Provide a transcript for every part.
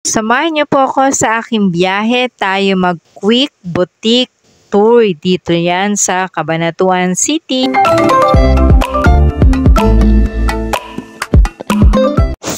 Samahan niyo po ako sa aking biyahe. Tayo mag-quick boutique tour. Dito yan sa Cabanatuan City.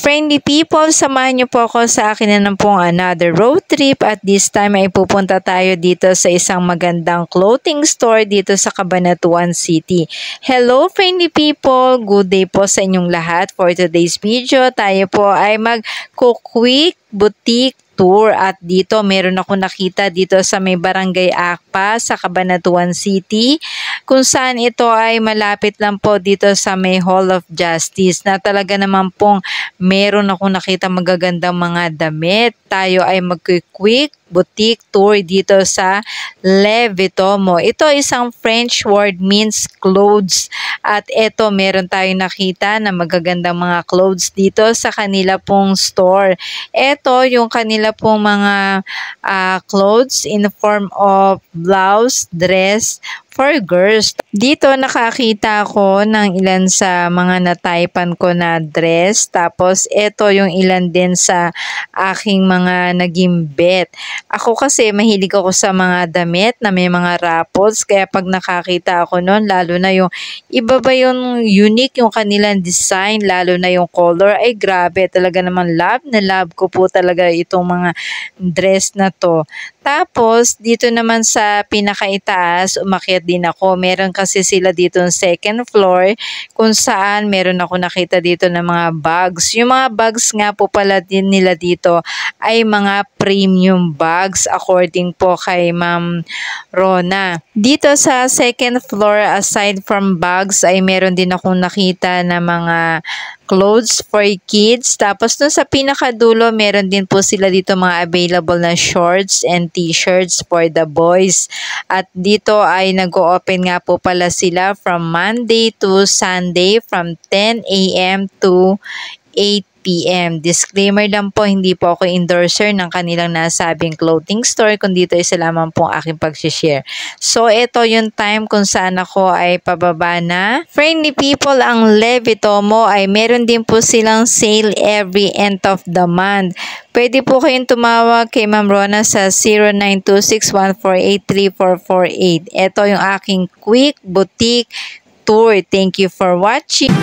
Friendly people, samahan niyo po ako sa akin na pong another road trip at this time ay pupunta tayo dito sa isang magandang clothing store dito sa Cabanatuan City. Hello friendly people, good day po sa inyong lahat. For today's video, tayo po ay mag-quick boutique tour at dito meron ako nakita dito sa may Barangay Akpa sa Cabanatuan City kung saan ito ay malapit lang po dito sa may Hall of Justice na talaga naman pong meron ako nakita magagandang mga damit. Tayo ay mag-quick boutique tour dito sa Le Vitomo. Ito isang French word means clothes at ito meron tayong nakita na magagandang mga clothes dito sa kanila pong store. Ito yung kanila pong mga clothes in the form of blouse, dress for girls. Dito nakakita ko ng ilan sa mga nataypan ko na dress. Tapos ito yung ilan din sa aking mga naging bet. Ako kasi mahilig ako sa mga damit na may mga raffles. Kaya pag nakakita ako nun, lalo na yung iba ba yung unique yung kanilang design, lalo na yung color, ay grabe. Talaga naman love na love ko po talaga itong mga dress na to. Tapos, dito naman sa pinakaitaas, umakyat din ako. Meron kasi sila dito ng second floor kung saan meron ako nakita dito ng mga bags. Yung mga bags nga po pala din nila dito ay mga premium bags according po kay Ma'am Rona. Dito sa second floor, aside from bags, ay meron din akong nakita na mga clothes for kids. Tapos dun sa pinakadulo, meron din po sila dito mga available na shorts and t-shirts for the boys. At dito ay nag-o-open nga po pala sila from Monday to Sunday from 10 a.m. to 8 p.m. Disclaimer lang po, hindi po ako endorser ng kanilang nasabing clothing store, kundi ito isa lamang po aking pag-share. So, ito yung time kung saan ako ay pababa na. Friendly people, ang Le Vitomo ay meron din po silang sale every end of the month. Pwede po kayong tumawag kay Ma'am Rona sa 0926-148-3448. Ito yung aking quick boutique tour. Thank you for watching.